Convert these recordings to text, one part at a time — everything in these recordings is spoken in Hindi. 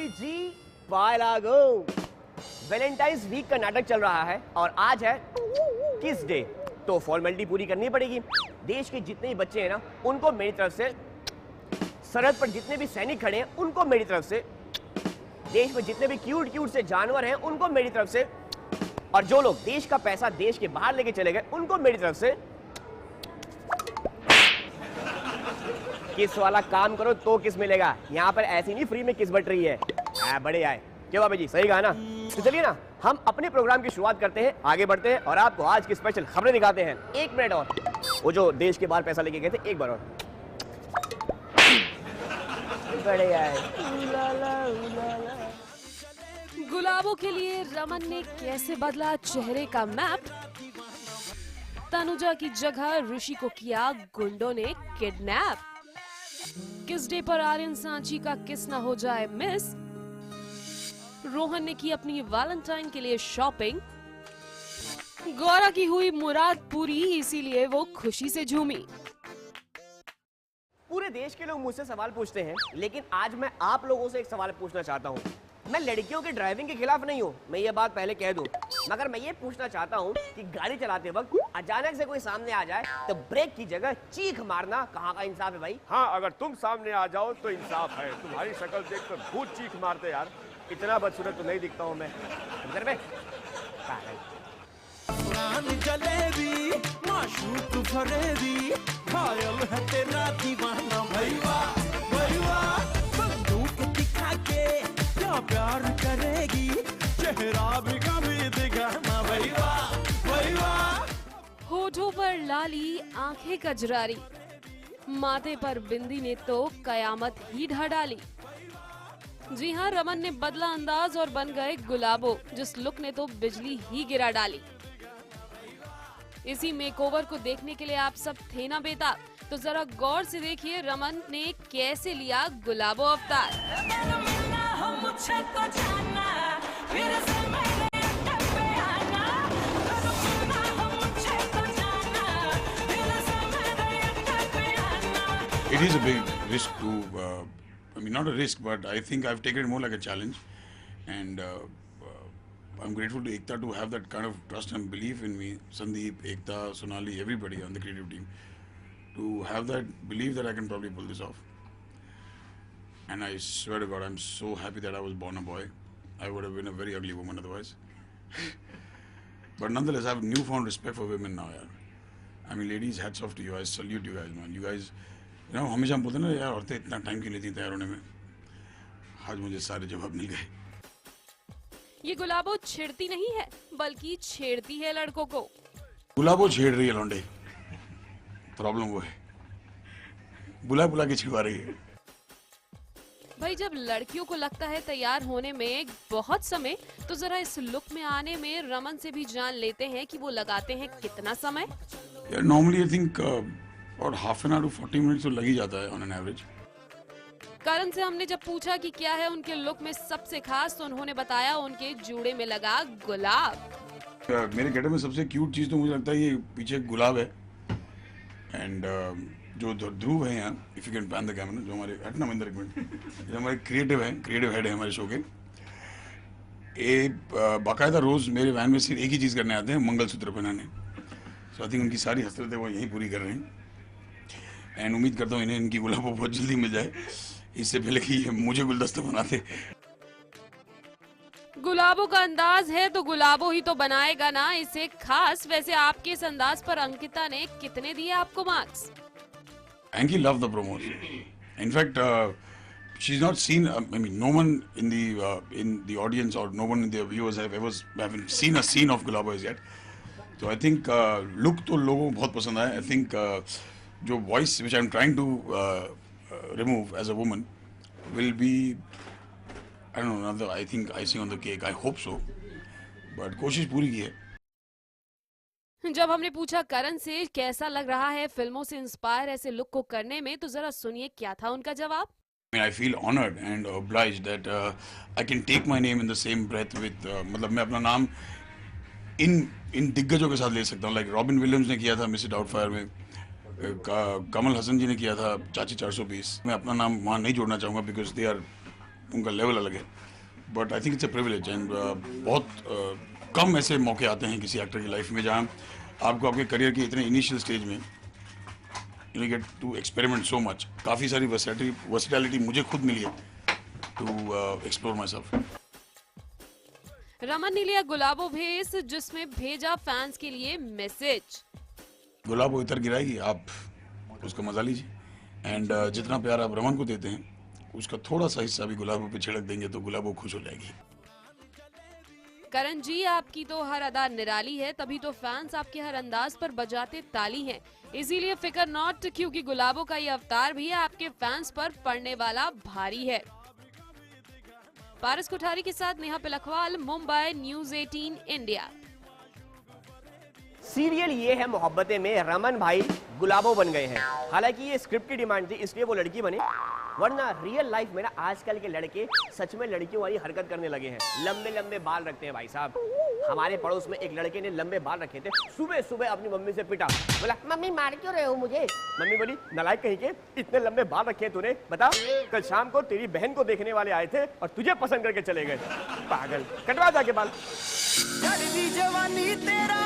भाभी जी बालागो। वैलेंटाइंस वीक का नाटक चल रहा है और आज है किस डे, तो फॉर्मेलिटी पूरी करनी पड़ेगी। देश के जितने भी बच्चे हैं ना, उनको मेरी तरफ से, सरहद पर जितने भी सैनिक खड़े हैं उनको मेरी तरफ से, देश में जितने भी क्यूट क्यूट से जानवर हैं उनको मेरी तरफ से, और जो लोग देश का पैसा देश के बाहर लेके चले गए उनको मेरी तरफ से। किस वाला काम करो तो किस मिलेगा, यहाँ पर ऐसी नहीं फ्री में किस बट रही है। बड़े आए क्यों बाबा जी, सही कहा ना। तो चलिए ना हम अपने प्रोग्राम की शुरुआत करते हैं, आगे बढ़ते हैं और आपको आज की स्पेशल खबरें दिखाते हैं। एक मिनट और, वो जो देश के बाहर पैसा लेके गए थे, एक बार और। बड़े आए। गुलाबों के लिए रमन ने कैसे बदला चेहरे का मैप, तनुजा की जगह ऋषि को किया गुंडों ने किडनैप, किस डे पर आर्यन सांची का किस ना हो जाए मिस, रोहन ने की अपनी वैलेंटाइन के लिए शॉपिंग, गौरा की हुई मुराद पूरी इसीलिए वो खुशी से झूमी। पूरे देश के लोग मुझसे सवाल पूछते हैं, लेकिन आज मैं आप लोगों से एक सवाल पूछना चाहता हूँ। मैं लड़कियों की ड्राइविंग के खिलाफ नहीं हूँ, मैं ये बात पहले कह दूं, मगर मैं ये पूछना चाहता हूँ कि गाड़ी चलाते वक्त अचानक से कोई सामने आ जाए तो ब्रेक की जगह चीख मारना कहाँ का इंसाफ है भाई? हाँ, अगर तुम सामने आ जाओ तो इंसाफ है। तुम्हारी शक्ल देखकर भूत चीख मारते यार। इतना बदसूरत तो नहीं दिखता हूँ मैं। जलेबी माशूक फरेबी घायल है तेरा दीवाना भैया भैया, बंदूक दिखा के क्या प्यार करेगी, चेहरा भी कभी दिखाना भैया भैया। होठों पर लाली, आंखें कजरारी, माथे पर बिंदी ने तो कयामत ही ढा डाली। जी हाँ, रमन ने बदला अंदाज और बन गए गुलाबो, जिस लुक ने तो बिजली ही गिरा डाली। इसी मेकओवर को देखने के लिए आप सब थे ना बेताब, तो जरा गौर से देखिए रमन ने कैसे लिया गुलाबो अवतार। It is a big risk to, I mean, not a risk, but I think I've taken it more like a challenge, and I'm grateful to Ekta to have that kind of trust and belief in me. Sandeep, Ekta, Sonali, everybody on the creative team, to have that belief that I can probably pull this off. And I swear to God, I'm so happy that I was born a boy. I would have been a very ugly woman otherwise. But nonetheless, I have newfound respect for women now, yaar. I mean, ladies, hats off to you. I salute you guys, man. You guys, you know, हमेशा हम बोलते हैं ना यार, औरतें इतना टाइम क्यों लेती हैं तैयार होने में। आज मुझे सारे जवाब मिल गए। ये गुलाबो छेड़ती नहीं है, बल्कि छेड़ती है लड़कों को। गुलाबो छेड़ रही है लौंडे, प्रॉब्लम वो है, बुला बुला के छिड़वा रही है। भाई जब लड़कियों को लगता है तैयार होने में बहुत समय, तो जरा इस लुक में आने में रमन से भी जान लेते हैं कि वो लगाते हैं कितना समय। यार नॉर्मली आई थिंक और half an hour to 40 minutes तो लग ही जाता है ऑन एन एवरेज। करण से हमने जब पूछा कि क्या है उनके लुक में सबसे खास, तो उन्होंने बताया उनके जूड़े में लगा गुलाब। मेरे गेटअप में सबसे क्यूट चीज तो मुझे लगता है ये पीछे गुलाब है, एंड जो ध्रुव है यहाँ, if you can pan the camera, जो हमारे हटना महिंदर, एक मिनट, जो हमारे क्रिएटिव हेड है हमारे शो के, ये बाकायदा रोज मेरे वैन में सिर्फ एक ही चीज करने आते हैं, मंगलसूत्र पहनाने। सो आई थिंक उनकी सारी हसरतें वो यहीं पूरी कर रहे हैं, एंड उम्मीद करता हूँ इन्हें इनकी गुलाब बहुत जल्दी मिल जाए, इससे पहले कि ये मुझे गुलदस्ता बनाते। गुलाबों का अंदाज है तो गुलाबों ही तो बनाएगा ना इसे खास। वैसे आपके इस अंदाज पर अंकिता ने कितने दिए आपको marks? Anki loved the promos. In fact, she's not seen. I mean, no one in the audience or no one in the viewers haven't seen a scene of Gulabo yet. So I think look तो लोगों को बहुत पसंद आया. I think जो voice which I'm trying to remove as a woman will be, I don't know, another, I think icing on the cake. I hope so. But कोशिश पूरी की है. जब हमने पूछा करण से कैसा लग रहा है फिल्मों से इंस्पायर ऐसे लुक को करने में, तो जरा सुनिए क्या था उनका जवाब। I mean, I feel honored and obliged that I can take my name in the same breath with मतलब मैं अपना नाम इन दिग्गजों के साथ ले सकता हूँ। लाइक रॉबिन विलियम्स ने किया था मिसेस डाउटफायर में, कमल हसन जी ने किया था चाची 420। मैं अपना नाम वहाँ नहीं जोड़ना चाहूँगा बिकॉज दे आर उनका लेवल अलग है, but I think it's a privilege and बहुत कम ऐसे मौके आते हैं किसी एक्टर की लाइफ में जहाँ आपको आपके करियर के इतने इनिशियल स्टेज में you get to experiment so much. काफ़ी सारी वर्सेटैलिटी मुझे खुद मिली है to explore myself. Raman ने लिया गुलाबो भेस, जिसमें भेजा फैंस के लिए मैसेज. गुलाब वो इतर गिराएगी, आप उसका मजा लीजिए. एंड जितना प्यार आप रमन को देते हैं उसका थोड़ा सा हिस्सा भी गुलाबो पे छिड़क देंगे तो गुलाबो खुश हो जाएगी. करण जी, आपकी तो हर अदा निराली है, तभी तो फैंस आपके हर अंदाज पर बजाते ताली हैं. इसीलिए फिकर नॉट, क्योंकि गुलाबो का ये अवतार भी आपके फैंस पर पड़ने वाला भारी है. पारस कोठारी के साथ Neha Pilkhwal, Mumbai, news 18 India. Serial ये है मोहब्बतें में रमन भाई गुलाबो बन गए हैं. हालांकि ये स्क्रिप्ट की डिमांड थी, इसलिए वो लड़की बने, वरना रियल लाइफ में ना आजकल के लड़के सच में लड़कियों वाली हरकत करने लगे हैं. लंबे लंबे बाल रखते हैं भाई साहब. हमारे पड़ोस में एक लड़के ने लंबे बाल रखे थे, सुबह सुबह अपनी मम्मी से पिटा, बोला मम्मी मार क्यों रहे हो मुझे. मम्मी बोली नालायक कहीं के, इतने लंबे बाल रखे तूने, बता कल शाम को तेरी बहन को देखने वाले आए थे और तुझे पसंद करके चले गए. पागल, कटवा जाके बाल. जवानी तेरा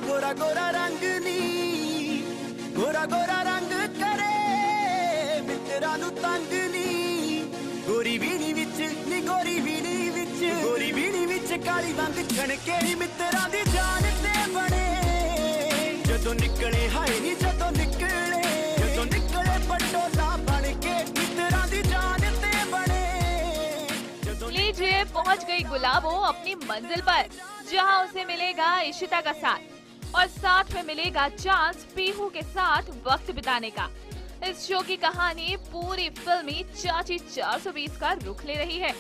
गोरा गोरा रंग नी, गोरा गोरा रंग करे मित्रा नु तंग नी. गोरी बीनी विच नी, गोरी बीनी विच, गोरी बीनी विच काली वंग छणके नी मित्रा दी जान ते बने. जदों निकले हाय नी, जदों निकले पटोला बन के मित्रा दी जान ते बने. लीजिए, पहुंच गई गुलाबो अपनी मंजिल पर, जहां उसे मिलेगा इशिता का साथ और साथ में मिलेगा चांस पीहू के साथ वक्त बिताने का. इस शो की कहानी पूरी फिल्मी चाची 420 का रुख ले रही है.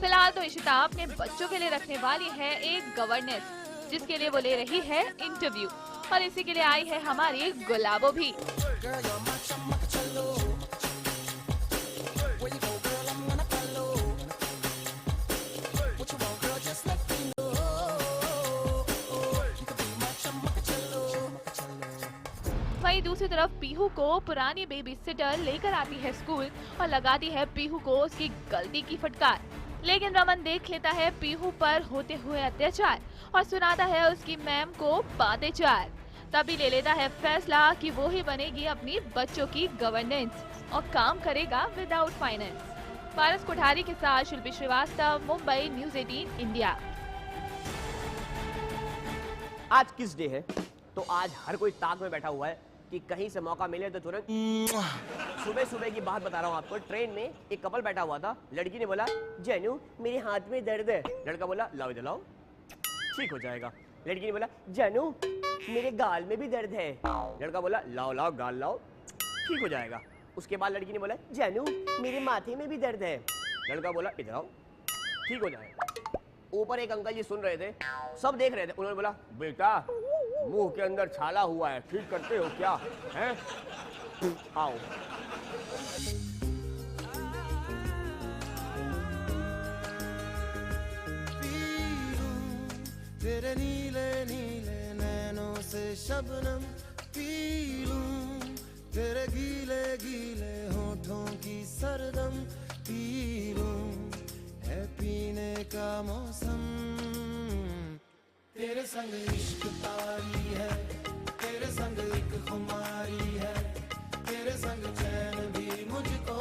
फिलहाल तो इशिता अपने बच्चों के लिए रखने वाली है एक गवर्नेंस, जिसके लिए वो ले रही है इंटरव्यू, और इसी के लिए आई है हमारी गुलाबो भी. वहीं दूसरी तरफ पीहू को पुरानी बेबी सिटर लेकर आती है स्कूल और लगाती है पीहू को उसकी गलती की फटकार. लेकिन रमन देख लेता है पीहू पर होते हुए अत्याचार और सुनाता है उसकी मैम को बातें चार. तभी ले लेता है फैसला कि वो ही बनेगी अपनी बच्चों की गवर्नेंस और काम करेगा विदाउट फाइनेंस. पारस कोठारी के साथ शिल्पी श्रीवास्तव, मुंबई, न्यूज़ 18 इंडिया. आज किस डे है? तो आज हर कोई ताक में बैठा हुआ है कि कहीं से मौका मिले तो तुरंत. सुबह सुबह की बात बता रहा हूँ आपको. ट्रेन में एक कपल बैठा हुआ था. लड़की ने बोला जानू मेरे हाथ में दर्द है. लड़का बोला लाओ इधर लाओ, ठीक हो जाएगा. लड़की ने बोला जानू मेरे गाल में भी दर्द है. लड़का बोला लाओ लाओ गाल लाओ, ठीक हो जाएगा. उसके बाद लड़की ने बोला जानू मेरे माथे में भी दर्द है. लड़का बोला इधर आओ, ठीक हो जाएगा. ऊपर एक अंकल जी सुन रहे थे, सब देख रहे थे. उन्होंने बोला बेटा मुंह के अंदर छाला हुआ है, ठीक करते हो क्या हैं? आओ. तेरे नीले नीले नैनों से शबनम पी लूं, तेरे गीले गीले होठों की सरदम पी लूं. है पीने का मौसम, तेरे संग इश्क तारी है, तेरे संग एक खुमारी है, तेरे संग चैन भी मुझको,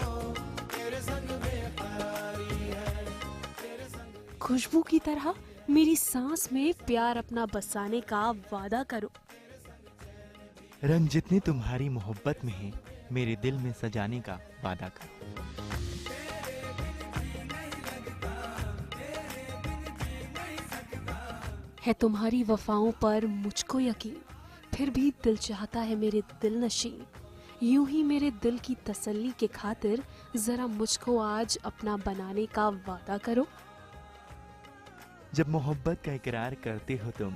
तेरे संग बेकरारी है, तेरे संग. खुशबू की तरह मेरी सांस में प्यार अपना बसाने का वादा करो. रंग जितनी तुम्हारी मोहब्बत में है, मेरे दिल में सजाने का वादा करो. है तुम्हारी वफाओं पर मुझको यकीन, फिर भी दिल चाहता है मेरे दिल नशीन. यूं ही मेरे दिल की तसल्ली के खातिर जरा मुझको आज अपना बनाने का वादा करो. जब मोहब्बत का इकरार करते हो तुम,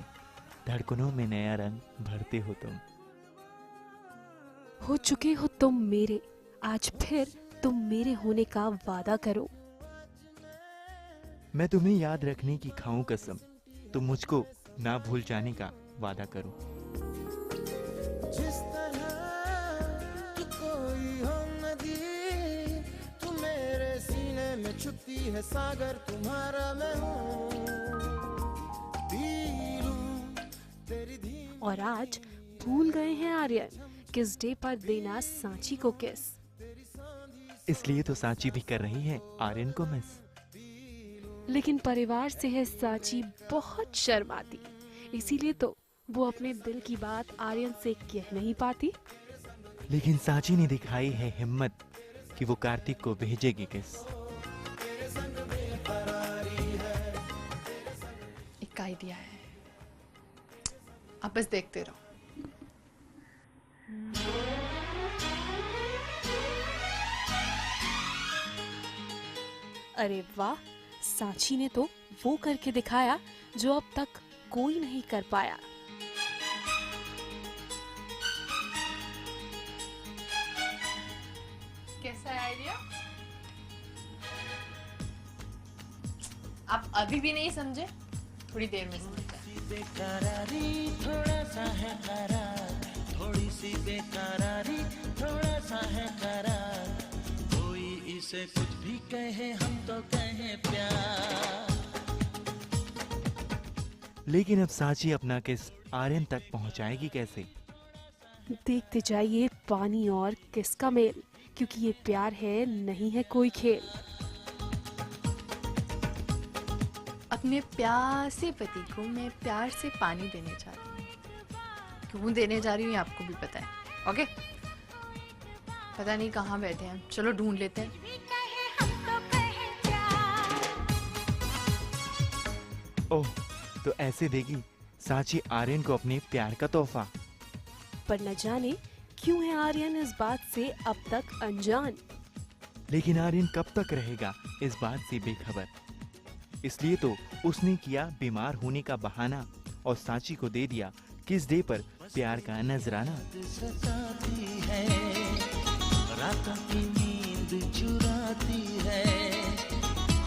धड़कनों में नया रंग भरते हो तुम. हो चुके हो तुम मेरे, आज फिर तुम मेरे होने का वादा करो. मैं तुम्हें याद रखने की खाऊं कसम, तुम मुझको ना भूल जाने का वादा करो. जिस तरह कि कोई हो नदी, तू मेरे सीने में छुपती है सागर तुम्हारा मैं हूँ, दिल हूँ तेरी धीमी। और आज भूल गए हैं आर्यन किस डे पर देना सांची को किस। इसलिए तो सांची भी कर रही है आर्यन को मिस। लेकिन परिवार से है सांची बहुत शर्माती, इसीलिए तो वो अपने दिल की बात आर्यन से कह नहीं पाती। लेकिन सांची ने दिखाई है हिम्मत कि वो कार्तिक को भेजेगी किस। एक आइडिया है, आप बस देखते रहो। अरे वाह, सांची ने तो वो करके दिखाया जो अब तक कोई नहीं कर पाया। कैसा है आइडिया? आप अभी भी नहीं समझे, थोड़ी देर में समझ बेकरारी थोड़ा सा है करार, थोड़ी सी बेकरारी थोड़ा सा है करार, कोई इसे कुछ भी कहे हम तो कहें प्यार। लेकिन अब सांची अपना किस आर्यन तक पहुंचाएगी कैसे? देखते जाइए पानी और किसका मेल, क्योंकि ये प्यार है नहीं है कोई खेल। अपने प्यासे पति को मैं प्यार से पानी देने जा रही हूँ। क्यों देने जा रही हूँ ये आपको भी पता है, ओके? पता नहीं कहाँ बैठे हैं, चलो ढूंढ लेते हैं। ओह, तो ऐसे देगी सांची आर्यन को अपने प्यार का तोहफा। पर न जाने क्यों है आर्यन इस बात से अब तक अनजान। लेकिन आर्यन कब तक रहेगा इस बात से बेखबर? इसलिए तो उसने किया बीमार होने का बहाना और सांची को दे दिया किस डे पर प्यार का नजराना। सताती है रातों की नींद चुराती है,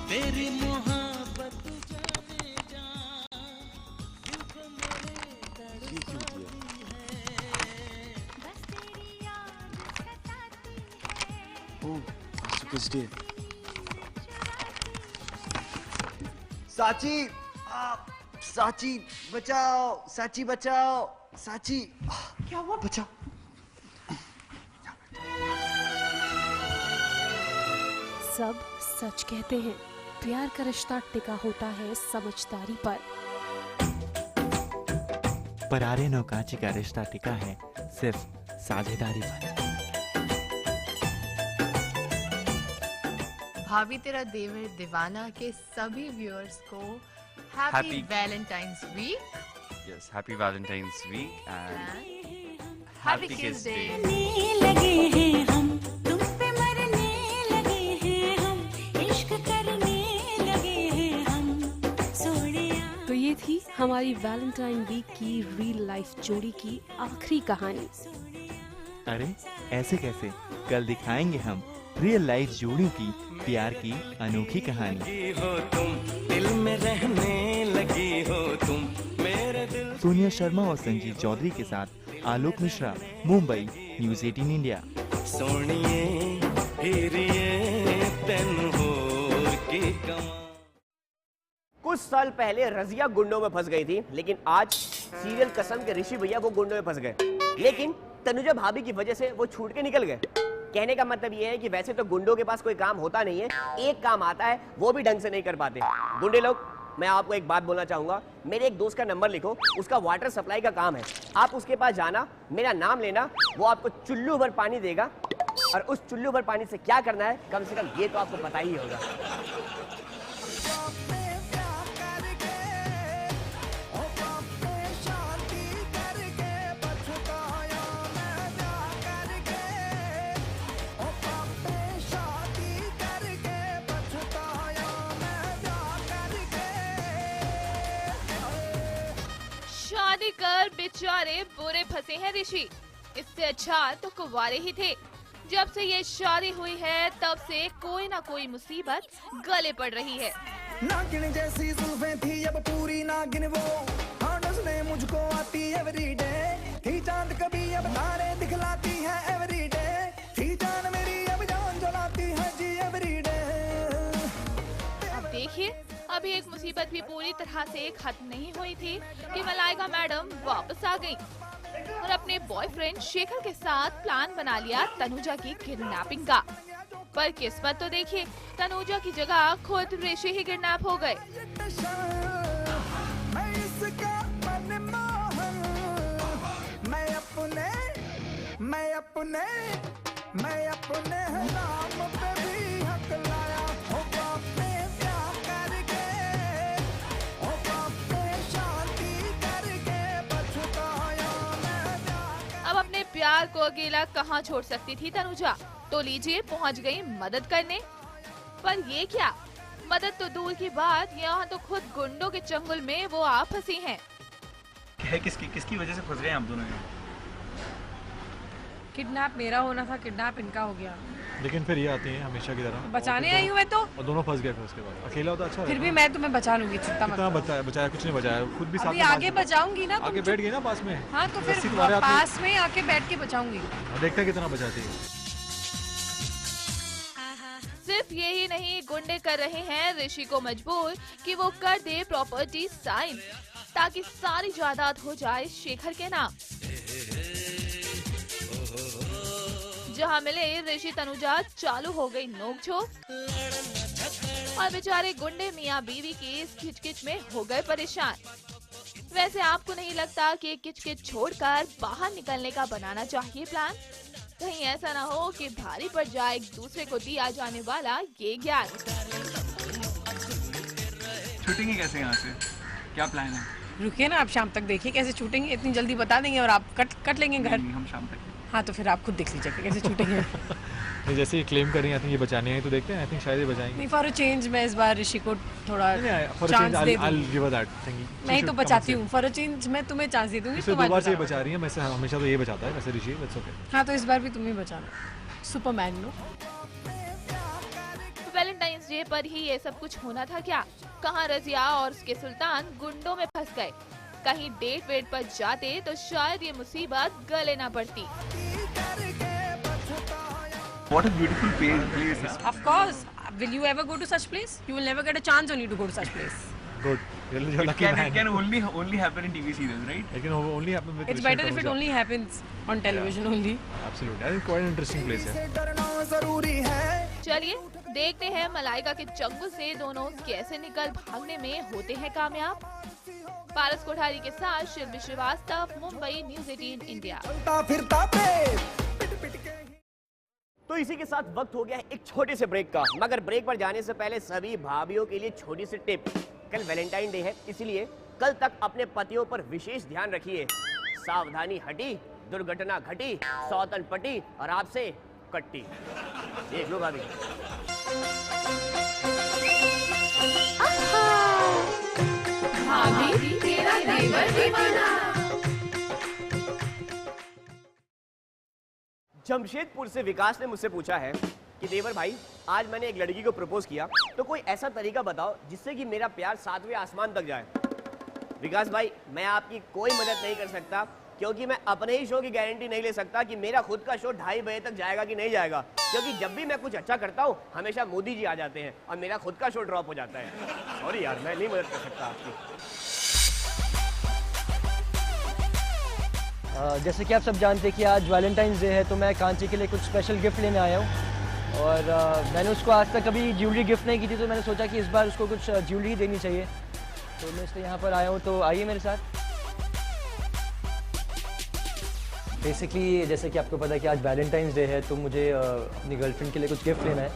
तेरी मोहब्बत जाने जा, दिल को मेरे तड़पाती है, बस तेरी याद सताती है। ओह, आज तो किस डे? साची, साची बचाओ, साची बचाओ, साची। क्या हुआ? बचाओ। सब सच कहते हैं, प्यार का रिश्ता टिका होता है समझदारी पर। पर आर्यन और कांची का रिश्ता टिका है सिर्फ साझेदारी पर। भाभी तेरा देवर दीवाना के सभी व्यूअर्स को happy Valentine's week. Yes, happy Valentine's week and happy kiss day. लगे हैं हम, तुम पे मरने लगे हैं हम, इश्क करने लगे हैं हम, सोनिया। तो ये थी हमारी वैलेंटाइन वीक की रियल लाइफ जोड़ी की आखिरी कहानी। अरे ऐसे कैसे? कल दिखाएंगे हम रियल लाइफ जोड़ियों की प्यार की अनोखी कहानी। हो तुम दिल में रहने लगी हो तुम मेरे दिल। सोनिया शर्मा और संजीव चौधरी के साथ आलोक मिश्रा, मुंबई, न्यूज़ 18 इंडिया। सोनिए हिरिए तेन हो के कमा। कुछ साल पहले रजिया गुंडों में फंस गई थी, लेकिन आज सीरियल कसम के ऋषि भैया वो गुंडों में फंस गए। लेकिन तनुजा भाभी की वजह से वो छूट के निकल गए। कहने का मतलब ये है कि वैसे तो गुंडों के पास कोई काम होता नहीं है, एक काम आता है वो भी ढंग से नहीं कर पाते। गुंडे लोग, मैं आपको एक बात बोलना चाहूंगा, मेरे एक दोस्त का नंबर लिखो, उसका वाटर सप्लाई का काम है। आप उसके पास जाना, मेरा नाम लेना, वो आपको चुल्लू भर पानी देगा, और उस चुल्लू भर पानी से क्या करना है कम से कम ये तो आपको पता ही होगा। शादी कर बेचारे बुरे फंसे हैं ऋषि। इससे अच्छा तो कुंवारे ही थे। जब से ये शादी हुई है तब से कोई ना कोई मुसीबत गले पड़ रही है। नागिन जैसी जुल्फें थी अब पूरी नागिन वो, हाँ नज़रें मुझको आती एवरीडे, थी चांद कभी अब तारे दिखलाती है एवरीडे, थी जान मेरी अब जान जलाती है जी एवरीडे। अभी एक मुसीबत भी पूरी तरह से खत्म नहीं हुई थी कि मलाइका मैडम वापस आ गई और अपने बॉयफ्रेंड शेखर के साथ प्लान बना लिया तनुजा की किडनैपिंग का। पर किस्मत तो देखिए, तनुजा की जगह खुद ऋषि ही किडनैप हो गए। मैं अपने नाम पे भी हक लाया हो बापे प्यार करके, हो बापे शांति करके पछताया मैं। अब अपने प्यार को अकेला कहाँ छोड़ सकती थी तनुजा, तो लीजिए पहुँच गई मदद करने। पर ये क्या, मदद तो दूर की बात, यहाँ तो खुद गुंडों के चंगुल में वो आप फंसी हैं। किसकी वजह से फंस रहे हैं आप दोनों? किडनैप मेरा होना था, किडनैप इनका हो गया। लेकिन फिर ये आती हैं हमेशा की तरह बचाने आई हूँ मैं तो, और दोनों फंस गए। फिर उसके बाद अकेला होता अच्छा, फिर भी मैं तुम्हें बचा लूंगी, चिंता मत करो। बचाया कुछ नहीं, बचाया खुद भी साथ में आगे बचाऊंगी ना, आगे बैठ गई ना पास में। हाँ तो फिर पास में आके बैठ के बचाऊंगी, देखते हैं कितना बचाती है। सिर्फ यही नहीं, गुंडे कर रहे हैं ऋषि को मजबूर कि वो कर दे प्रॉपर्टी साइन, ताकि सारी जायदाद हो जाए शेखर के नाम। जहां मिले ऋषि तनुजा, चालू हो गई नोकझोंक और बेचारे गुंडे मियां बीवी की इस किचकिच में हो गए परेशान। वैसे आपको नहीं लगता कि किचकिच छोड़कर बाहर निकलने का बनाना चाहिए प्लान? कहीं ऐसा ना हो कि भारी पड़ जाए एक दूसरे को दिया जाने वाला ये ज्ञान। छूटेंगे कैसे यहाँ से, क्या प्लान है? रुकिए ना, आप शाम तक देखिए कैसे छूटेंगे, इतनी जल्दी बता देंगे और आप कट लेंगे घर। हम शाम तक। हाँ तो फिर आप खुद देख लीजिए कैसे छूटेंगे। नहीं, जैसे ये क्लेम कर रही हैं, आई थिंक ये बचाने हैं, तो देखते हैं, आई थिंक शायद ये बचाएंगे। नहीं, फॉर अ चेंज मैं इस बार ऋषि को थोड़ा चांस दे दूंगी। मैं ही तो बचाती हूँ, फॉर अ चेंज मैं तुम्हें चांस दे दूंगी। दो बार से ये बचा रही है, वैसे हमेशा तो ये बचाता है वैसे ऋषि। हाँ तो इस बार भी तुम ही बचाना, सुपरमैन नो। वैलेंटाइंस डे पर ही ये सब कुछ होना था क्या? कहाँ रजिया और उसके सुल्तान गुंडों में फंस गए। कहीं डेट वेट पर जाते तो शायद ये मुसीबत गले ना पड़ती। What a beautiful place. Of course. Will you ever go to such place? You will never get a chance only to go to such place. Good. It can only happen in TV serials, right? It can only happen with. It's better if it only happens on television only. Absolutely. I think quite an interesting place है। चलिए देखते हैं मलाइका के चंगुल से दोनों कैसे निकल भागने में होते हैं कामयाब। पारस कोठारी के साथ शिल्पी श्रीवास्तव, मुंबई, न्यूज़ 18 इंडिया। तो इसी के साथ वक्त हो गया है एक छोटे से ब्रेक का, मगर ब्रेक पर जाने से पहले सभी भाभीियों के लिए छोटी सी टिप। कल वैलेंटाइन डे है, इसलिए कल तक अपने पतियों पर विशेष ध्यान रखिए। सावधानी हटी, दुर्घटना घटी, सौतन पटी और आपसे कट्टी। देख लो भाभी। भाभी तेरा देवर दीवाना। जमशेदपुर से विकास ने मुझसे पूछा है कि देवर भाई, आज मैंने एक लड़की को प्रपोज किया, तो कोई ऐसा तरीका बताओ जिससे कि मेरा प्यार 7वें आसमान तक जाए। विकास भाई, मैं आपकी कोई मदद नहीं कर सकता, क्योंकि मैं अपने ही शो की गारंटी नहीं ले सकता कि मेरा खुद का शो 2:30 बजे तक जाएगा कि नहीं जाएगा, क्योंकि जब भी मैं कुछ अच्छा करता हूँ हमेशा मोदी जी आ जाते हैं और मेरा खुद का शो ड्रॉप हो जाता है। सॉरी यार, मैं नहीं मदद कर सकता आपकी। जैसे कि आप सब जानते हैं कि आज वैलेंटाइंस डे है, तो मैं कांची के लिए कुछ स्पेशल गिफ्ट लेने आया हूँ और मैंने उसको आज तक कभी ज्वेलरी गिफ्ट नहीं की थी, तो मैंने सोचा कि इस बार उसको कुछ ज्वेलरी देनी चाहिए, तो मैं इसलिए यहाँ पर आया हूँ। तो आइए मेरे साथ। बेसिकली जैसे कि आपको पता है कि आज वैलेंटाइंस डे है, तो मुझे अपनी गर्लफ्रेंड के लिए कुछ गिफ्ट लेना है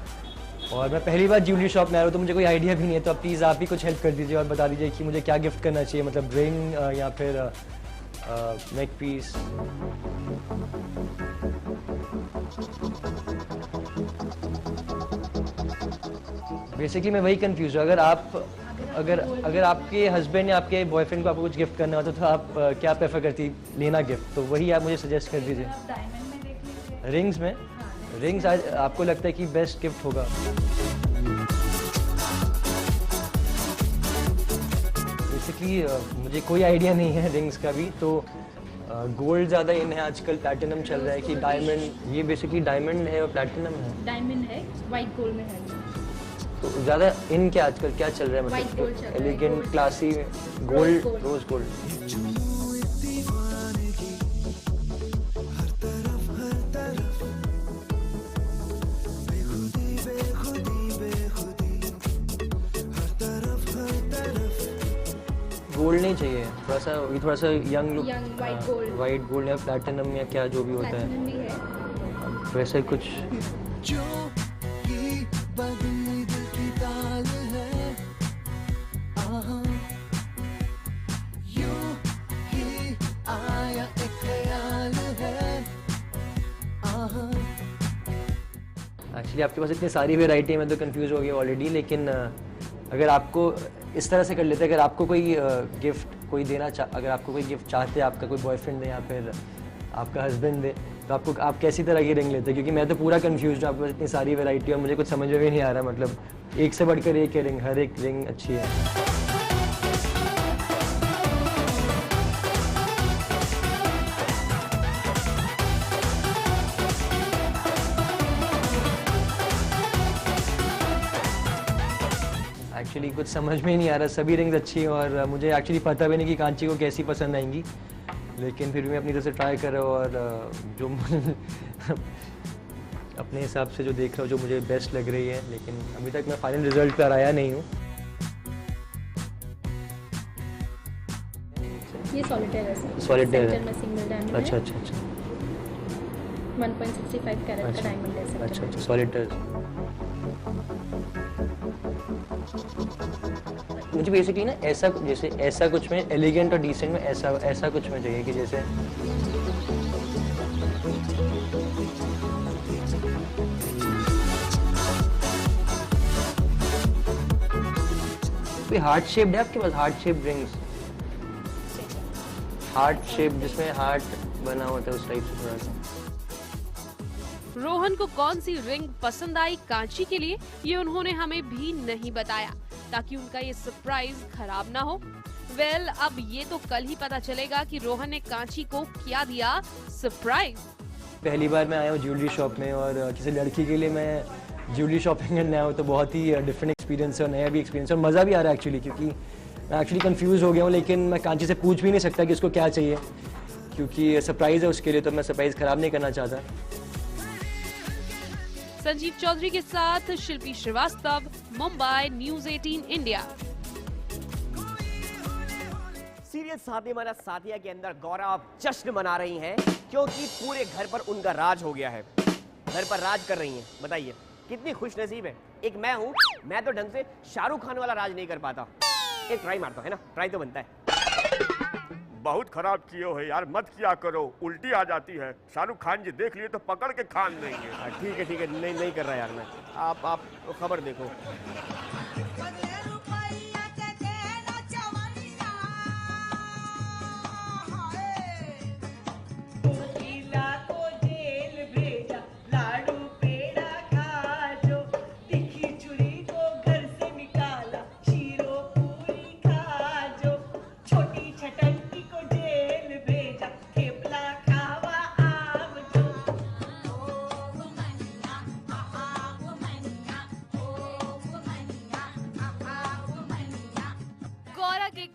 और मैं पहली बार ज्वेलरी शॉप में आया हूँ, तो मुझे कोई आइडिया भी नहीं है। तो आप प्लीज़ आप ही कुछ हेल्प कर दीजिए और बता दीजिए कि मुझे क्या गिफ्ट करना चाहिए, मतलब रिंग या फिर नेक पीस। बेसिकली मैं वही कंफ्यूज हूँ। अगर आपके हस्बैंड या आपके बॉयफ्रेंड को आपको कुछ गिफ्ट करना होता तो आप क्या प्रेफर करती लेना गिफ्ट, तो वही आप मुझे सजेस्ट कर दीजिए। रिंग्स में? रिंग्स आज आपको लगता है कि बेस्ट गिफ्ट होगा? बेसिकली मुझे कोई आइडिया नहीं है रिंग्स का भी, तो गोल्ड ज़्यादा इन है आजकल, प्लैटिनम चल रहा है कि डायमंड? ये बेसिकली डायमंड है और प्लैटिनम है। डायमंड है, वाइट गोल्ड में है। तो ज़्यादा इन क्या आजकल क्या चल रहा है, मतलब elegant classy gold, rose gold. Gold नहीं चाहिए, थोड़ा सा यंग लुक, वाइट गोल्ड या प्लैटिनम या क्या जो भी होता है वैसे कुछ। जो ये बदली दिल की ताल है, आहा, यूं ही आया एक ख्याल है, आहा। एक्चुअली आपके पास इतनी सारी वेराइटी है, मैं तो कंफ्यूज हो गया ऑलरेडी, लेकिन अगर आपको इस तरह से कर लेते, अगर आपको कोई गिफ्ट कोई देना अगर आपको कोई गिफ्ट चाहते हैं, आपका कोई बॉयफ्रेंड दे या फिर आपका हस्बैंड दे, तो आप कैसी तरह की रिंग लेते हैं? क्योंकि मैं तो पूरा कंफ्यूज हूँ, आपके पास इतनी सारी वैरायटी और मुझे कुछ समझ में भी नहीं आ रहा, मतलब एक से बढ़कर एक रिंग, हर एक रिंग अच्छी है। एक्चुअली कुछ समझ में ही नहीं आ रहा, सभी रिंग्स अच्छी हैं और मुझे एक्चुअली पता भी नहीं कि कांची को कैसी पसंद आएंगी, लेकिन फिर भी मैं अपनी तरफ से ट्राई कर रहा हूँ और जो अपने हिसाब से जो देख रहा हूँ जो मुझे बेस्ट लग रही है, लेकिन अभी तक मैं फाइनल रिजल्ट पर आया नहीं हूँ। ये सॉलिटेयर है, सॉलिटेयर सेंटर में सिंगल डायमंड है। अच्छा अच्छा अच्छा 1.65 कैरेट का डायमंड है सेंटर। अच्छा अच्छा सॉलिटेयर। मुझे बेसिकली ना ऐसा जैसे ऐसा कुछ में एलिगेंट और डिसेंट में ऐसा कुछ में चाहिए कि जैसे कोई हार्ट शेप्ड है आपके पास, heart shaped rings, heart shape जिसमें हार्ट बना होता है उस टाइप से थोड़ा सा। रोहन को कौन सी रिंग पसंद आई कांची के लिए, ये उन्होंने हमें भी नहीं बताया ताकि उनका ये सरप्राइज खराब ना हो। वेल, अब ये तो कल ही पता चलेगा कि रोहन ने कांची को क्या दिया सरप्राइज। पहली बार मैं आया हूँ ज्वेलरी शॉप में और किसी लड़की के लिए मैं ज्वेलरी शॉपिंग करने आया हूँ, तो बहुत ही डिफरेंट एक्सपीरियंस है और नया भी एक्सपीरियंस है और मज़ा भी आ रहा है एक्चुअली, क्योंकि मैं एक्चुअली कंफ्यूज हो गया हूँ, लेकिन मैं कांची से पूछ भी नहीं सकता कि उसको क्या चाहिए, क्योंकि सरप्राइज है उसके लिए, तो मैं सरप्राइज खराब नहीं करना चाहता। संजीव चौधरी के साथ Shilpi Srivastava, Mumbai, news 18 India. Serial साथी हमारा साथिया के अंदर गौरव जश्न मना रही हैं क्योंकि पूरे घर पर उनका राज हो गया है, घर पर राज कर रही हैं। बताइए कितनी खुश नसीब है। एक मैं हूँ, मैं तो ढंग से शाहरुख खान वाला राज नहीं कर पाता। एक ट्राई मारता है ना, ट्राई तो बनता है। बहुत खराब किए हो यार, मत किया करो, उल्टी आ जाती है। शाहरुख खान जी देख लिए तो पकड़ के खान देंगे। ठीक है, नहीं कर रहा यार मैं। आप खबर देखो।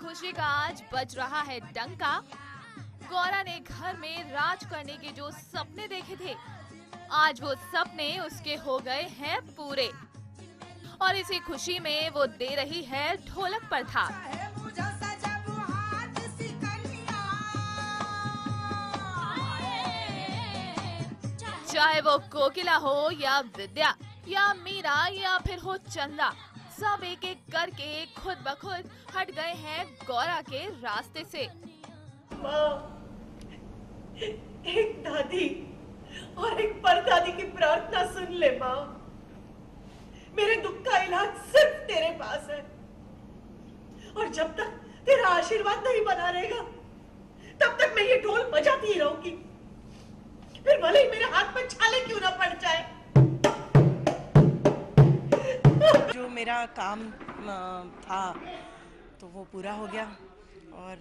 खुशी का आज बज रहा है डंका। गौरा ने घर में राज करने के जो सपने देखे थे, आज वो सपने उसके हो गए हैं पूरे, और इसी खुशी में वो दे रही है ढोलक पर थाप। चाहे वो कोकिला हो या विद्या या मीरा या फिर हो चंदा, सब एक एक करके खुद ब खुद हट गए हैं गौरा के रास्ते से। माँ, एक दादी और एक परदादी की प्रार्थना सुन ले माँ। मेरे दुख का इलाज सिर्फ तेरे पास है, और जब तक तेरा आशीर्वाद नहीं बना रहेगा तब तक मैं ये ढोल बजाती ही रहूंगी, फिर भले ही मेरे हाथ में छाले क्यों ना पड़ जाए। जो मेरा काम था तो वो पूरा हो गया, और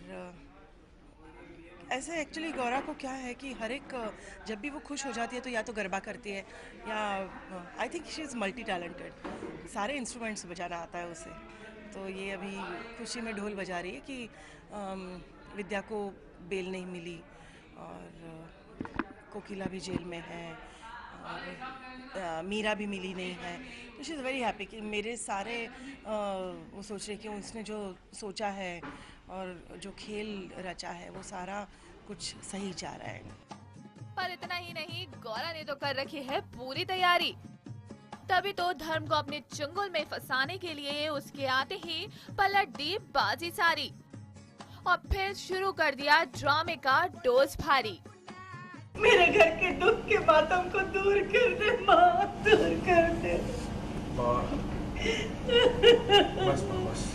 ऐसे एक्चुअली गौरा को क्या है कि हर एक जब भी वो खुश हो जाती है तो या तो गरबा करती है या I think she is multi talented, सारे इंस्ट्रूमेंट्स बजाना आता है उसे। तो ये अभी खुशी में ढोल बजा रही है कि विद्या को बेल नहीं मिली और कोकिला भी जेल में है और मीरा भी मिली नहीं है। तो शी इज़ वेरी हैप्पी कि मेरे सारे वो सोच रहे कि उसने जो सोचा है और जो खेल रचा है वो सारा कुछ सही जा रहा है। पर इतना ही नहीं, गौरा ने तो कर रखी है पूरी तैयारी। तभी तो धर्म को अपने चंगुल में फंसाने के लिए उसके आते ही पलट दी बाजी सारी और फिर शुरू कर दिया ड्रामे का डोज भारी। मेरे घर के दुख के मातम को दूर कर दे माँ, दूर कर दे। बस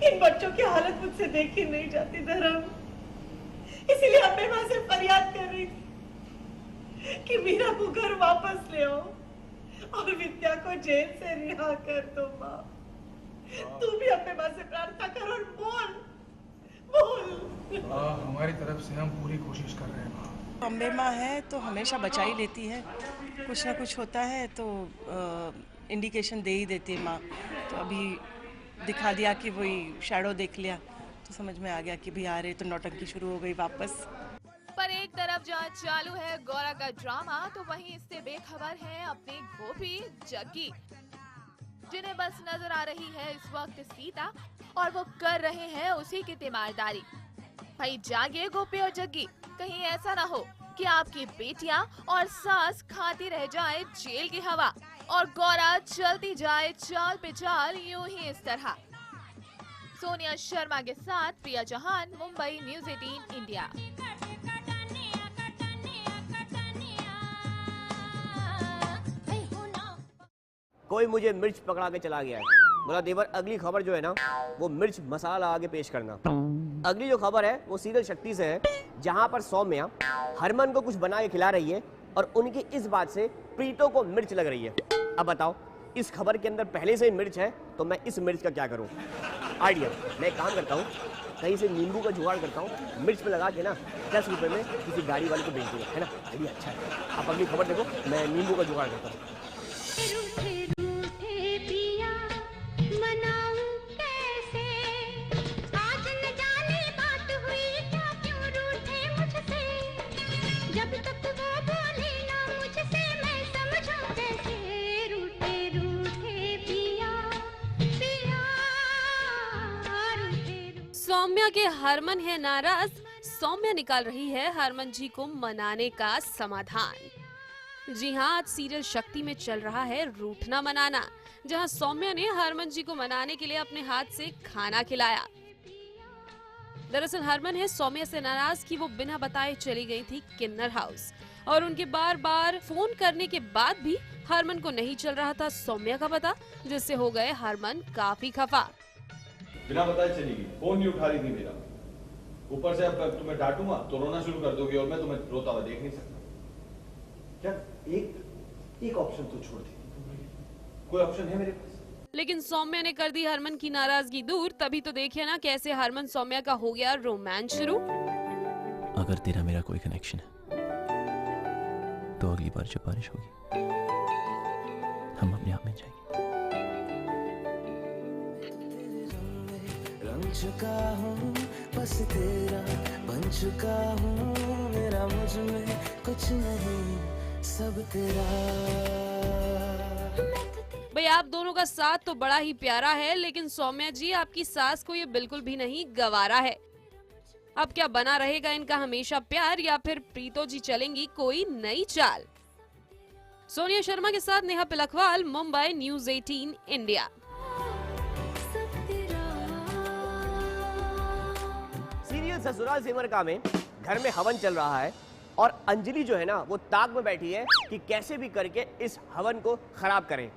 इन बच्चों की हालत मुझसे देखी नहीं जाती धर्म, इसीलिए अब मैं माँ से फरियाद कर रही थी कि मीरा को घर वापस ले आओ और विद्या को जेल से रिहा कर दो माँ। तू भी अपने माँ से प्रार्थना कर और बोल बोल। हमारी तरफ से हम पूरी कोशिश कर रहे हैं माँ। अम्बे माँ है तो हमेशा बचा ही लेती है, कुछ ना कुछ होता है तो इंडिकेशन दे ही देती है माँ। तो अभी दिखा दिया कि वही शैडो देख लिया तो समझ में आ गया कि भी आ रहे, तो नौटंकी शुरू हो गई वापस। पर एक तरफ जहाँ चालू है गौरा का ड्रामा तो वहीं इससे बेखबर है अपने गोपी जग्गी, जिन्हें बस नजर आ रही है इस वक्त सीता और वो कर रहे हैं उसी की तीमारदारी। भाई जागे गोपी और जग्गी, कहीं ऐसा ना हो कि आपकी बेटियां और सास खाती रह जाए जेल की हवा और गौरा चलती जाए चाल पे चाल यूं ही इस तरह। सोनिया शर्मा के साथ प्रिया चौहान, मुंबई, न्यूज़ 18 इंडिया। कोई मुझे मिर्च पकड़ा के चला गया है। बोला देवर अगली खबर जो है ना वो मिर्च मसाला आगे पेश करना। अगली जो खबर है वो सीरियल शक्ति से है, जहां पर सौम्या हरमन को कुछ बना के खिला रही है और उनकी इस बात से प्रीतो को मिर्च लग रही है। अब बताओ इस खबर के अंदर पहले से ही मिर्च है तो मैं इस मिर्च का क्या करूं? आइडिया, मैं एक काम करता हूं, कहीं से नींबू का जुगाड़ करता हूं, मिर्च में लगा के ना 10 रुपए में किसी गाड़ी वाले को बेच दूंगा, है ना? आइडिया अच्छा है। आप अगली खबर देखो, मैं नींबू का जुगाड़ करता हूँ। सौम्या के हरमन है नाराज, सौम्या निकाल रही है हरमन जी को मनाने का समाधान। जी हाँ, आज सीरियल शक्ति में चल रहा है रूठना मनाना, जहां सौम्या ने हरमन जी को मनाने के लिए अपने हाथ से खाना खिलाया। दरअसल हरमन है सौम्या से नाराज कि वो बिना बताए चली गई थी किन्नर हाउस और उनके बार बार फोन करने के बाद भी हरमन को नहीं चल रहा था सौम्या का पता, जिससे हो गए हरमन काफी खफा। बिना बताए चली गई, फोन नहीं उठा रही थी मेरा, ऊपर से अब तुम्हें डांटूंगा तो रोना शुरू कर दोगे और मैं तुम्हें रोता हुआ देख नहीं सकता। क्या एक ऑप्शन तो छोड़ दी, कोई ऑप्शन है मेरे पास? लेकिन सौम्या ने कर दी हरमन की नाराजगी दूर। तभी तो देखिए ना कैसे हरमन सौम्या का हो गया रोमांस शुरू। अगर तेरा मेरा कोई कनेक्शन है तो अगली बार जब बारिश होगी हम अपने आप में जाएंगे। रंग चुका हूँ बस तेरा बन चुका हूँ, मेरा मुझ में कुछ नहीं सब तेरा। भाई आप दोनों का साथ तो बड़ा ही प्यारा है, लेकिन सौम्या जी आपकी सास को ये बिल्कुल भी नहीं गवारा है। अब क्या बना रहेगा इनका हमेशा प्यार या फिर प्रीतो जी चलेंगी कोई नई चाल? सोनिया शर्मा के साथ Neha Pilkhwal, Mumbai, news 18 India. Serial Sasural Simar का में घर में हवन चल रहा है और अंजलि जो है ना वो ताक में बैठी है कि कैसे भी करके इस हवन को खराब करें।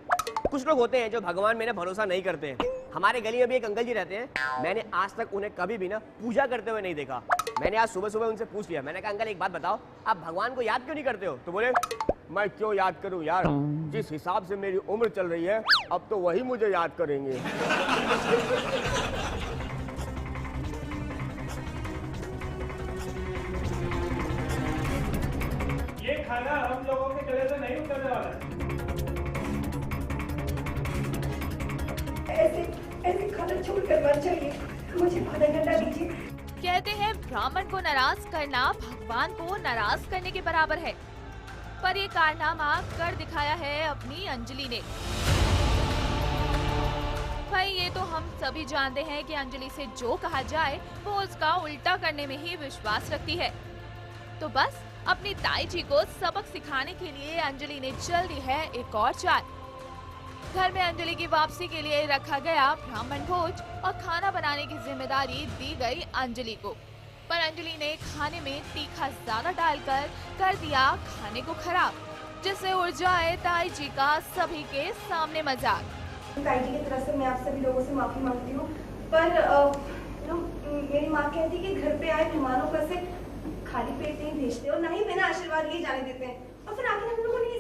कुछ लोग होते हैं जो भगवान में ना भरोसा नहीं करते हैं। हमारे गली में भी एक अंकल जी रहते हैं, मैंने आज तक उन्हें कभी भी ना पूजा करते हुए नहीं देखा। मैंने आज सुबह सुबह उनसे पूछ लिया, मैंने कहा अंकल एक बात बताओ, आप भगवान को याद क्यों नहीं करते हो? तो बोले मैं क्यों याद करूं यार, जिस हिसाब से मेरी उम्र चल रही है अब तो वही मुझे याद करेंगे। छोड़कर मत जाइए, मुझे आधा घंटा दीजिए। कहते हैं ब्राह्मण को नाराज करना भगवान को नाराज करने के बराबर है, पर ये कारनामा कर दिखाया है अपनी अंजलि ने। भाई ये तो हम सभी जानते हैं कि अंजलि से जो कहा जाए वो उसका उल्टा करने में ही विश्वास रखती है। तो बस अपनी ताई जी को सबक सिखाने के लिए अंजलि ने चल दी है एक और चाल। घर में अंजलि की वापसी के लिए रखा गया ब्राह्मण भोज और खाना बनाने की जिम्मेदारी दी गई अंजलि को, पर अंजलि ने खाने में तीखा ज्यादा डालकर कर दिया खाने को खराब, जिससे उड़ जाए ताई जी का सभी के सामने मजाक। ताई जी की तरफ से मैं आप सभी लोगों से माफी मांगती हूँ, पर मेरी माँ कहती कि घर पे आए मेहमानों को ऐसे खाली पेट नहीं भेजते और ना ही बिना आशीर्वाद लिए जाने देते हैं। और फिर आखिर हम लोगों ने ये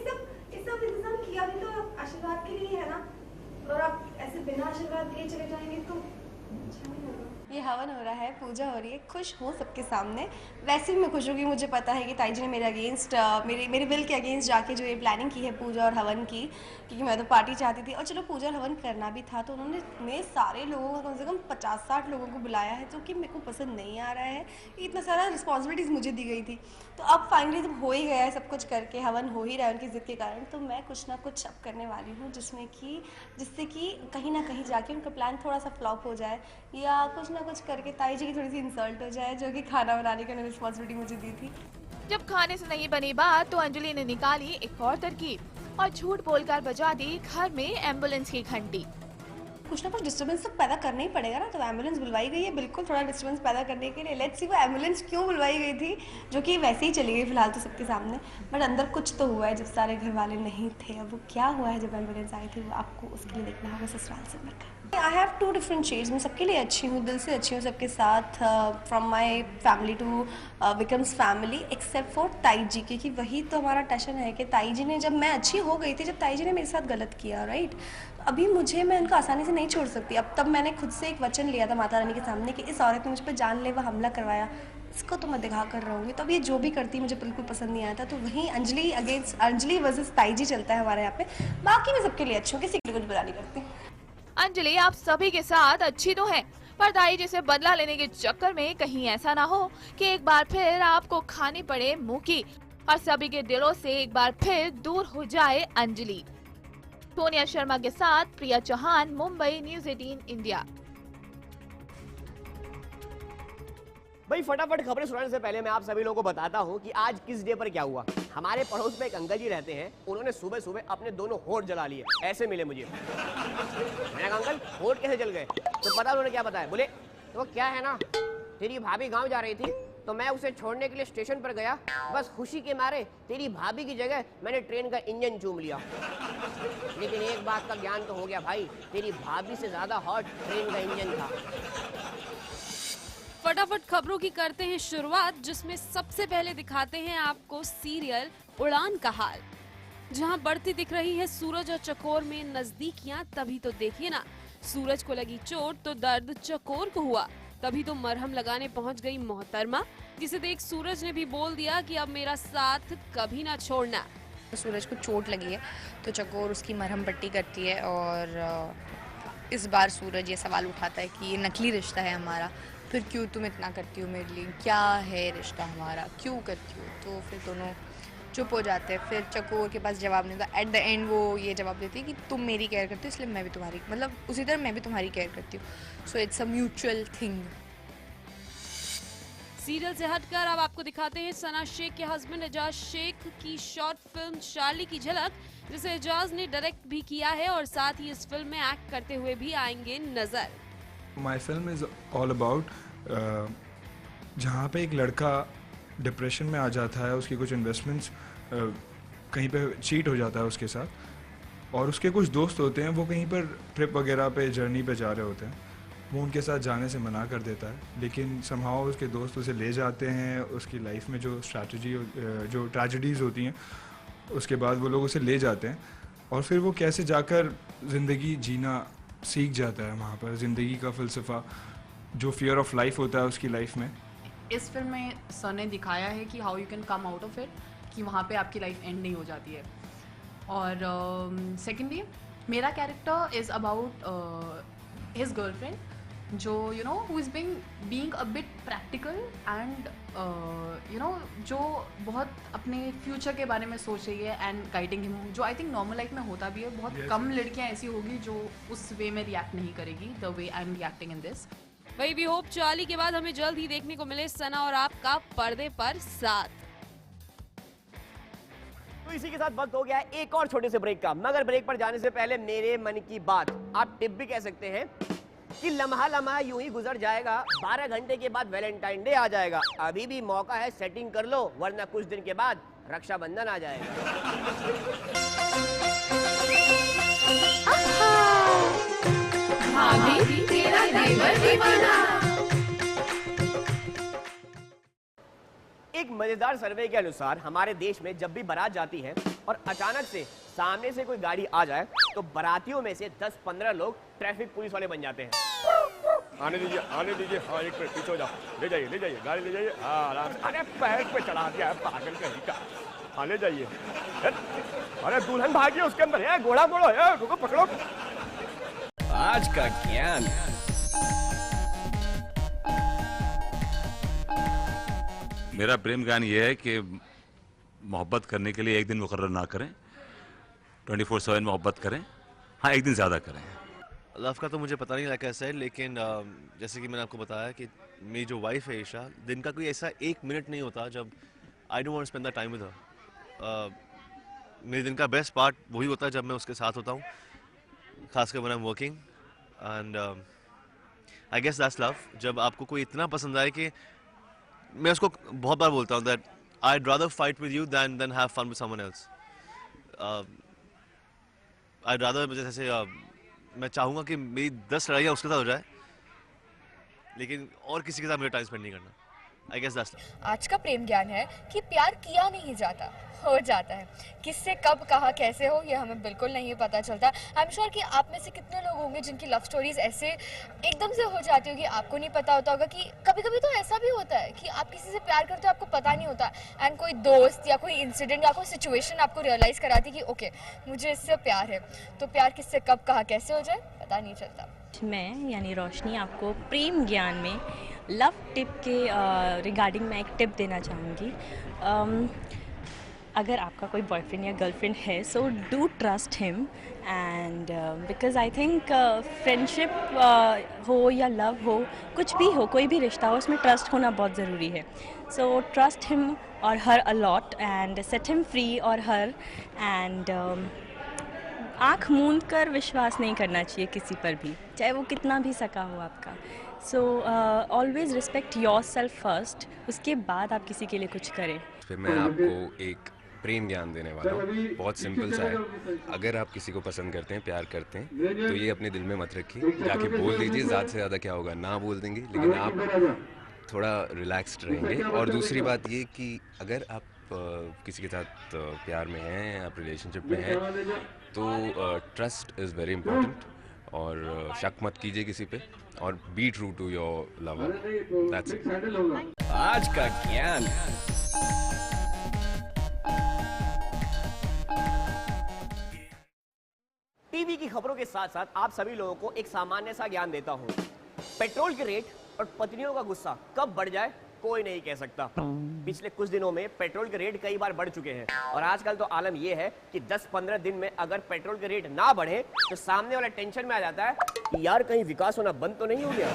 सब इंतजाम किया भी तो आशीर्वाद के लिए है ना, और आप ऐसे बिना आशीर्वाद लिए चले जाएंगे तो अच्छा नहीं होगा। ये हवन हो रहा है, पूजा हो रही है, खुश हूँ सबके सामने। वैसे भी मैं खुश हूँ कि मुझे पता है कि ताई जी ने मेरे अगेंस्ट मेरे विल के अगेंस्ट जाके जो ये प्लानिंग की है पूजा और हवन की, क्योंकि मैं तो पार्टी चाहती थी और चलो पूजा और हवन करना भी था, तो उन्होंने मेरे सारे लोगों को कम से कम 50-60 लोगों को बुलाया है, जो कि मेरे को पसंद नहीं आ रहा है। इतना सारा रिस्पॉन्सिबिलिटीज़ मुझे दी गई थी, तो अब फाइनली जब हो ही गया है सब कुछ करके, हवन हो ही रहा है उनकी ज़िद के कारण, तो मैं कुछ ना कुछ अब करने वाली हूँ जिससे कि कहीं ना कहीं जाके उनका प्लान थोड़ा सा फ्लॉप हो जाए, या कुछ ना कुछ करके ताई जी की थोड़ी सी इंसल्ट हो जाए, जो कि खाना बनाने की रिस्पॉन्सिबिलिटी मुझे दी थी। जब खाने से नहीं बनी बात तो अंजलि ने निकाली एक और तरकीब और झूठ बोलकर बजा दी घर में एम्बुलेंस की घंटी। कुछ ना कुछ डिस्टर्बेंस तो पैदा करना ही पड़ेगा ना, तो एम्बुलेंस बुलवाई गई है बिल्कुल थोड़ा डिस्टर्बेंस पैदा करने के लिए। लेट्स सी वो एम्बुलेंस क्यों बुलवाई गई थी, जो कि वैसे ही चली गई फिलहाल तो सबके सामने, बट अंदर कुछ तो हुआ है जब सारे घर वाले नहीं थे। अब वो क्या हुआ है जब एम्बुलेंस आई थी, वो आपको उसके लिए देखना होगा ससुराल से मिलकर। आई हैव 2 डिफरेंट शेड्स, मैं सबके लिए अच्छी हूँ, दिल से अच्छी हूँ सबके साथ, from my family to Vikram's family, except for ताई जी, क्योंकि वही तो हमारा टशन है कि ताई जी ने, जब मैं अच्छी हो गई थी, जब ताई जी ने मेरे साथ गलत किया, राइट, अभी मैं उनको आसानी से नहीं छोड़ सकती। अब तब मैंने खुद से एक वचन लिया था माता रानी के सामने कि इस औरत ने मुझ पर जानलेवा हमला करवाया, इसको तो मैं दिखा कर रहूँगी। तो अब ये जो भी करती मुझे बिल्कुल पसंद नहीं आया था, तो वहीं अंजलि वर्सेस ताई जी चलता है हमारे यहाँ पे। बाकी मैं सबके लिए अच्छी हूँ, किसी के लिए कुछ बुरा नहीं करती। अंजलि आप सभी के साथ अच्छी तो है, पर ताई जी से बदला लेने के चक्कर में कहीं ऐसा ना हो कि एक बार फिर आपको खानी पड़े मुंह की और सभी के दिलों से एक बार फिर दूर हो जाए अंजलि। सोनिया शर्मा के साथ प्रिया चौहान, मुंबई, न्यूज़ 18 इंडिया। भाई फटाफट खबरें सुनाने से पहले मैं आप सभी लोगों को बताता हूँ कि आज किस डे पर क्या हुआ। हमारे पड़ोस में एक अंकल जी रहते हैं, उन्होंने सुबह सुबह अपने दोनों होठ जला लिए, ऐसे मिले मुझे। मैंने कहा अंकल होठ कैसे जल गए, तो पता उन्होंने क्या बताया, बोले तो क्या है ना, तेरी भाभी गाँव जा रही थी तो मैं उसे छोड़ने के लिए स्टेशन पर गया, बस खुशी के मारे तेरी भाभी की जगह मैंने ट्रेन का इंजन चूम लिया। लेकिन एक बात का ज्ञान तो हो गया भाई, तेरी भाभी से ज्यादा हॉट ट्रेन का इंजन था। फटाफट खबरों की करते हैं शुरुआत, जिसमें सबसे पहले दिखाते हैं आपको सीरियल उड़ान का हाल, जहां बढ़ती दिख रही है सूरज और चकोर में नजदीकियां। तभी तो देखिए ना, सूरज को लगी चोट तो दर्द चकोर को हुआ, तभी तो मरहम लगाने पहुंच गई मोहतरमा, जिसे देख सूरज ने भी बोल दिया कि अब मेरा साथ कभी ना छोड़ना। सूरज को चोट लगी है तो चकोर उसकी मरहम पट्टी करती है, और इस बार सूरज ये सवाल उठाता है कि ये नकली रिश्ता है हमारा, फिर क्यों तुम इतना करती हो मेरे लिए, क्या है रिश्ता हमारा, क्यों करती हो। तो फिर दोनों चुप हो जाते हैं। फिर चकोर के पास जवाब नहीं होता, एट द एंड वो ये जवाब देती है कि तुम मेरी केयर करती हो इसलिए मैं भी तुम्हारी, मतलब उसी तरह मैं भी तुम्हारी केयर करती हूँ। So it's a mutual thing. Serial से हटकर अब आपको दिखाते हैं सना शेख के हस्बैंड एजाज शेख की शॉर्ट फिल्म चार्ली की झलक, जिसे एजाज ने डायरेक्ट भी किया है और साथ ही इस फिल्म में एक्ट करते हुए भी आएंगे नजर। My film is all about जहाँ पे एक लड़का डिप्रेशन में आ जाता है, उसकी कुछ इन्वेस्टमेंट्स कहीं पे चीट हो जाता है उसके साथ, और उसके कुछ दोस्त होते हैं वो कहीं पर ट्रिप वगैरह पे जर्नी पे जा रहे होते हैं, वो उनके साथ जाने से मना कर देता है, लेकिन समहाउ उसके दोस्त उसे ले जाते हैं। उसकी लाइफ में जो ट्रेजेडीज़ होती हैं उसके बाद वो लोग उसे ले जाते हैं, और फिर वो कैसे जाकर ज़िंदगी जीना सीख जाता है वहाँ पर, ज़िंदगी का फ़लसफ़ा, जो फियर ऑफ लाइफ होता है उसकी लाइफ में। इस फिल्म में सर ने दिखाया है कि how you can come out of it, कि वहाँ पे आपकी लाइफ एंड नहीं हो जाती है। और सेकेंडली मेरा character is about his girlfriend जो who is being a bit practical and जो बहुत अपने फ्यूचर के बारे में सोच रही है एंड गाइडिंग हिम, जो आई थिंक नॉर्मल लाइफ में होता भी है. बहुत कम लड़कियां ऐसी होगी जो उस वे में रिएक्ट नहीं करेगी the way I am reacting in this. वही भी होप चार्ली के बाद हमें जल्द ही देखने को मिले सना और आपका पर्दे पर साथ. तो इसी के साथ वक्त हो गया है एक और छोटे से ब्रेक का, मगर ब्रेक पर जाने से पहले मेरे मन की बात, आप टिप भी कह सकते हैं कि लम्हा लम्हा यूं ही गुजर जाएगा. 12 घंटे के बाद वैलेंटाइन डे आ जाएगा. अभी भी मौका है, सेटिंग कर लो, वरना कुछ दिन के बाद रक्षाबंधन आ जाएगा. तेरा देवर दीवाना. एक मजेदार सर्वे के अनुसार हमारे देश में जब भी बारात जाती है और अचानक से सामने से कोई गाड़ी आ जाए तो बारातियों में से 10-15 लोग ट्रैफिक पुलिस वाले बन जाते हैं. आने दीजिए, आने दीजिए. हाँ, एक मिनट पीछे हो जाओ. ले जाइए गाड़ी ले जाइए. हाँ, आराम से. अरे पैर पे चढ़ा दिया है पागल कहीं का. हाँ, ले जाइए. अरे दुल्हन भागी उसके अंदर है, घोड़ा मोड़ो है, रुको पकड़ो. आज का ज्ञान. मेरा प्रेम ज्ञान ये है कि मोहब्बत करने के लिए एक दिन मुकर्रर ना करें, 24/7 मोहब्बत करें. हाँ, एक दिन ज़्यादा करें. लव का तो मुझे पता नहीं लगा कैसा है, लेकिन जैसे कि मैंने आपको बताया कि मेरी जो वाइफ है ईशा, दिन का कोई ऐसा 1 मिनट नहीं होता जब I don't want to spend the time with her. मेरे दिन का बेस्ट पार्ट वही होता है जब मैं उसके साथ होता हूँ, खासकर when I am working. And I guess that's love. जब आपको कोई इतना पसंद आए कि मैं उसको बहुत बार बोलता हूँ that I'd rather fight with you than have fun with someone else. I'd rather जैसे मैं चाहूँगा कि मेरी 10 लड़ाइयाँ उसके साथ हो जाए, लेकिन और किसी के साथ मुझे टाइम स्पेंड नहीं करना. I guess that's love. आज का प्रेम ज्ञान है कि प्यार किया नहीं जाता, हो जाता है. किससे कब कहाँ कैसे हो ये हमें बिल्कुल नहीं पता चलता. आई एम श्योर कि आप में से कितने लोग होंगे जिनकी लव स्टोरीज ऐसे एकदम से हो जाती होगी, आपको नहीं पता होता होगा. कि कभी कभी तो ऐसा भी होता है कि आप किसी से प्यार करते हो, आपको पता नहीं होता, एंड कोई दोस्त या कोई इंसिडेंट या कोई सिचुएशन आपको रियलाइज़ कराती कि ओके मुझे इससे प्यार है. तो प्यार किससे कब कहाँ कैसे हो जाए पता नहीं चलता. मैं यानी रोशनी आपको प्रेम ज्ञान में लव टिप के रिगार्डिंग मैं एक टिप देना चाहूँगी. अगर आपका कोई बॉयफ्रेंड या गर्लफ्रेंड है so do trust him, and because I think friendship हो या लव हो, कुछ भी हो, कोई भी रिश्ता हो, उसमें ट्रस्ट होना बहुत ज़रूरी है. सो ट्रस्ट हिम और her a lot and set him free और हर. एंड आँख मूंद कर विश्वास नहीं करना चाहिए किसी पर भी, चाहे वो कितना भी सका हो आपका. So always respect your self first, उसके बाद आप किसी के लिए कुछ करें. फिर मैं आपको एक प्रेम ज्ञान देने वाला हूँ, बहुत सिंपल सा है. अगर आप किसी को पसंद करते हैं, प्यार करते हैं, तो ये अपने दिल में मत रखिए, जाके बोल दीजिए. ज़्यादा से ज़्यादा क्या होगा, ना बोल देंगे, लेकिन आप थोड़ा रिलैक्स्ड रहेंगे. और दूसरी बात ये कि अगर आप किसी के साथ प्यार में हैं, आप रिलेशनशिप में हैं, तो ट्रस्ट इज़ वेरी इंपॉर्टेंट. और शक मत कीजिए किसी पे, और be true to your lover. That's it. आज का ज्ञान. टीवी की खबरों के साथ साथ आप सभी लोगों को एक सामान्य सा ज्ञान देता हूं. पेट्रोल के रेट और पत्नियों का गुस्सा कब बढ़ जाए कोई नहीं कह सकता. पिछले कुछ दिनों में पेट्रोल के रेट कई बार बढ़ चुके हैं, और आजकल तो आलम यह है कि 10-15 दिन में अगर पेट्रोल के रेट ना बढ़े तो सामने वाला टेंशन में आ जाता है कि यार कहीं विकास होना बंद तो नहीं हो गया.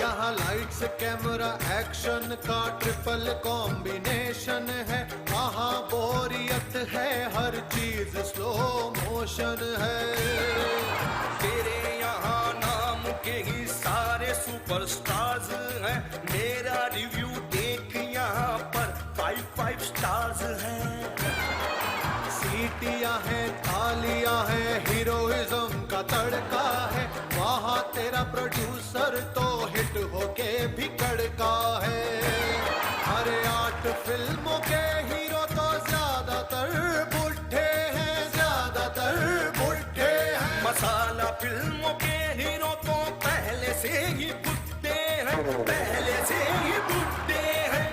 यहाँ लाइट्स कैमरा एक्शन का ट्रिपल कॉम्बिनेशन है. वहाँ बोरियत है, हर चीज स्लो मोशन है. तेरे यहाँ नाम के ही सारे सुपरस्टार्स हैं. मेरा रिव्यू देख यहाँ पर 5 स्टार्स हैं. सीटियाँ हैं, थालियाँ हैं, हीरोइज्म का तड़का है. वहाँ तेरा प्रोड्यूसर तो हिट होके भी कड़का है. हॉट फिल्मों के हीरो तो ज्यादातर बुढ़े हैं, ज्यादातर बुढ़े हैं। मसाला फिल्मों के हीरो तो पहले से ही बुढ़े हैं, पहले से ही बुढ़े हैं।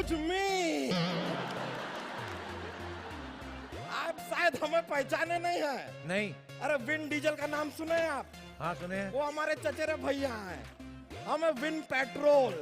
मी आप शायद हमें पहचाने नहीं है। नहीं। अरे विन डीजल का नाम सुने हैं आप? हाँ सुने हैं। वो हमारे चचेरे भैया हैं। हमें विन पेट्रोल।